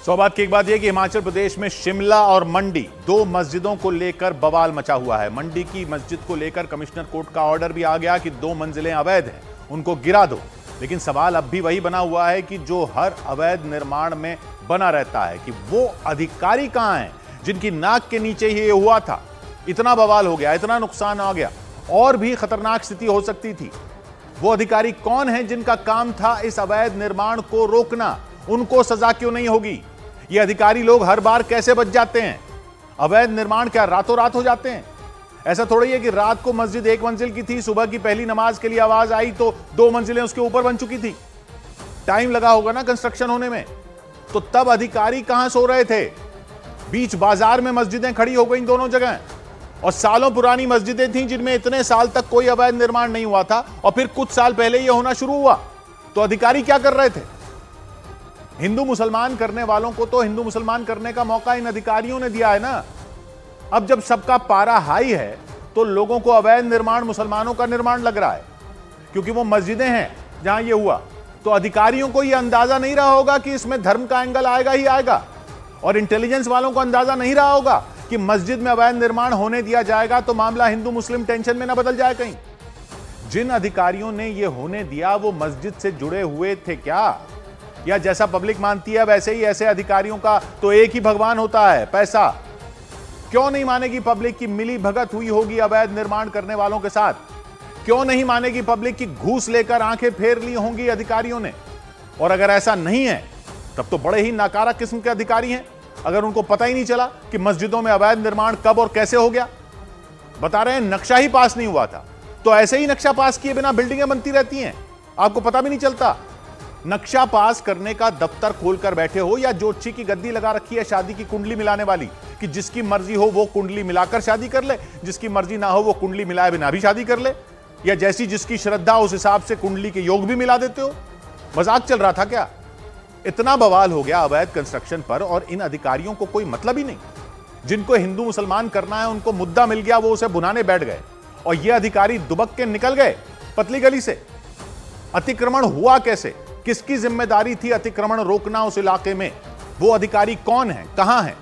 सौभाग्य की एक बात यह कि हिमाचल प्रदेश में शिमला और मंडी दो मस्जिदों को लेकर बवाल मचा हुआ है। मंडी की मस्जिद को लेकर कमिश्नर कोर्ट का ऑर्डर भी आ गया कि 2 मंजिलें अवैध हैं, उनको गिरा दो। लेकिन सवाल अब भी वही बना हुआ है कि जो हर अवैध निर्माण में बना रहता है कि वो अधिकारी कहां हैं जिनकी नाक के नीचे ही ये हुआ था। इतना बवाल हो गया, इतना नुकसान आ गया, और भी खतरनाक स्थिति हो सकती थी। वो अधिकारी कौन है जिनका काम था इस अवैध निर्माण को रोकना? उनको सजा क्यों नहीं होगी? ये अधिकारी लोग हर बार कैसे बच जाते हैं? अवैध निर्माण क्या रातों रात हो जाते हैं? ऐसा थोड़ी है कि रात को मस्जिद 1 मंजिल की थी, सुबह की पहली नमाज के लिए आवाज आई तो 2 मंजिलें उसके ऊपर बन चुकी थी। टाइम लगा होगा ना कंस्ट्रक्शन होने में। तो तब अधिकारी कहां सो रहे थे? बीच बाजार में मस्जिदें खड़ी हो गई दोनों जगह, और सालों पुरानी मस्जिदें थीं जिनमें इतने साल तक कोई अवैध निर्माण नहीं हुआ था, और फिर कुछ साल पहले यह होना शुरू हुआ। तो अधिकारी क्या कर रहे थे? हिंदू मुसलमान करने वालों को तो हिंदू मुसलमान करने का मौका इन अधिकारियों ने दिया है ना। अब जब सबका पारा हाई है तो लोगों को अवैध निर्माण मुसलमानों का निर्माण लग रहा है, क्योंकि वो मस्जिदें हैं जहां ये हुआ। तो अधिकारियों को यह अंदाजा नहीं रहा होगा कि इसमें धर्म का एंगल आएगा ही आएगा, और इंटेलिजेंस वालों को अंदाजा नहीं रहा होगा कि मस्जिद में अवैध निर्माण होने दिया जाएगा तो मामला हिंदू मुस्लिम टेंशन में ना बदल जाए कहीं। जिन अधिकारियों ने यह होने दिया वो मस्जिद से जुड़े हुए थे क्या? या जैसा पब्लिक मानती है वैसे ही ऐसे अधिकारियों का तो एक ही भगवान होता है, पैसा? क्यों नहीं मानेगी पब्लिक की मिली भगत हुई होगी अवैध निर्माण करने वालों के साथ? क्यों नहीं मानेगी पब्लिक की घूस लेकर आंखें फेर ली होंगी अधिकारियों ने? और अगर ऐसा नहीं है तब तो बड़े ही नाकारा किस्म के अधिकारी हैं, अगर उनको पता ही नहीं चला कि मस्जिदों में अवैध निर्माण कब और कैसे हो गया। बता रहे हैं नक्शा ही पास नहीं हुआ था, तो ऐसे ही नक्शा पास किए बिना बिल्डिंगें बनती रहती हैं, आपको पता भी नहीं चलता। नक्शा पास करने का दफ्तर खोलकर बैठे हो, या ज्योतिषी की गद्दी लगा रखी है शादी की कुंडली मिलाने वाली कि जिसकी मर्जी हो वो कुंडली मिलाकर शादी कर ले, जिसकी मर्जी ना हो वो कुंडली मिलाए बिना भी शादी कर ले, या जैसी जिसकी श्रद्धा उस हिसाब से कुंडली के योग भी मिला देते हो। मजाक चल रहा था क्या? इतना बवाल हो गया अवैध कंस्ट्रक्शन पर, और इन अधिकारियों को कोई मतलब ही नहीं। जिनको हिंदू मुसलमान करना है उनको मुद्दा मिल गया, वो उसे भुनाने बैठ गए, और ये अधिकारी दुबक के निकल गए पतली गली से। अतिक्रमण हुआ कैसे? किसकी जिम्मेदारी थी अतिक्रमण रोकना उस इलाके में? वो अधिकारी कौन है, कहां है?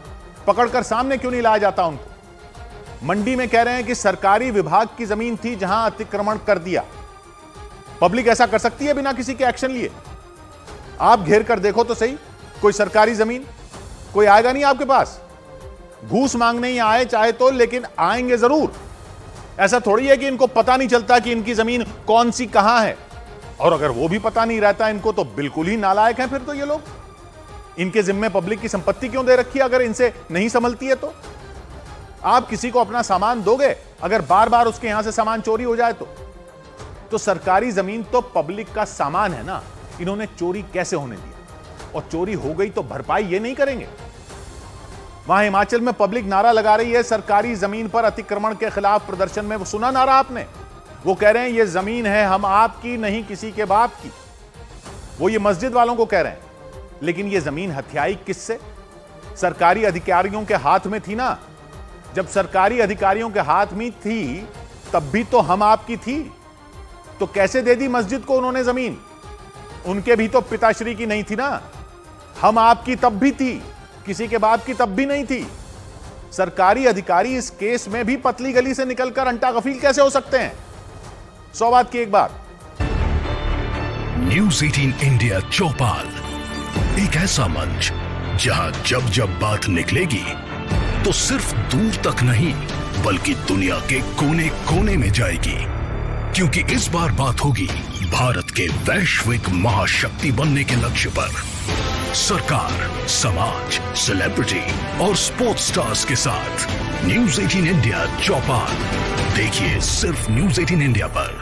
पकड़कर सामने क्यों नहीं लाया जाता उनको? मंडी में कह रहे हैं कि सरकारी विभाग की जमीन थी जहां अतिक्रमण कर दिया। पब्लिक ऐसा कर सकती है बिना किसी के एक्शन लिए? आप घेर कर देखो तो सही, कोई सरकारी जमीन, कोई आएगा नहीं आपके पास। घूस मांगने ही आए चाहे तो, लेकिन आएंगे जरूर। ऐसा थोड़ी है कि इनको पता नहीं चलता कि इनकी जमीन कौन सी कहां है, और अगर वो भी पता नहीं रहता इनको तो बिल्कुल ही नालायक हैं फिर तो ये लोग। इनके जिम्मे पब्लिक की संपत्ति क्यों दे रखी है अगर इनसे नहीं संभलती है तो? आप किसी को अपना सामान दोगे अगर बार बार उसके यहां से सामान चोरी हो जाए तो सरकारी जमीन तो पब्लिक का सामान है ना, इन्होंने चोरी कैसे होने दिया? और चोरी हो गई तो भरपाई ये नहीं करेंगे? वहां हिमाचल में पब्लिक नारा लगा रही है सरकारी जमीन पर अतिक्रमण के खिलाफ प्रदर्शन में। वो सुना नारा आपने? वो कह रहे हैं ये जमीन है हम आपकी नहीं किसी के बाप की। वो ये मस्जिद वालों को कह रहे हैं, लेकिन ये जमीन हथियाई किससे? सरकारी अधिकारियों के हाथ में थी ना। जब सरकारी अधिकारियों के हाथ में थी तब भी तो हम आपकी थी, तो कैसे दे दी मस्जिद को उन्होंने जमीन? उनके भी तो पिताश्री की नहीं थी ना। हम आपकी तब भी थी, किसी के बाप की तब भी नहीं थी। सरकारी अधिकारी इस केस में भी पतली गली से निकलकर अंटागफील कैसे हो सकते हैं? 100 बात की एक बात। न्यूज़ 18 इंडिया चौपाल, एक ऐसा मंच जहां जब जब बात निकलेगी तो सिर्फ दूर तक नहीं बल्कि दुनिया के कोने कोने में जाएगी, क्योंकि इस बार बात होगी भारत के वैश्विक महाशक्ति बनने के लक्ष्य पर। सरकार, समाज, सेलिब्रिटी और स्पोर्ट्स स्टार्स के साथ न्यूज़ 18 इंडिया चौपाल देखिए सिर्फ न्यूज़ 18 इंडिया पर।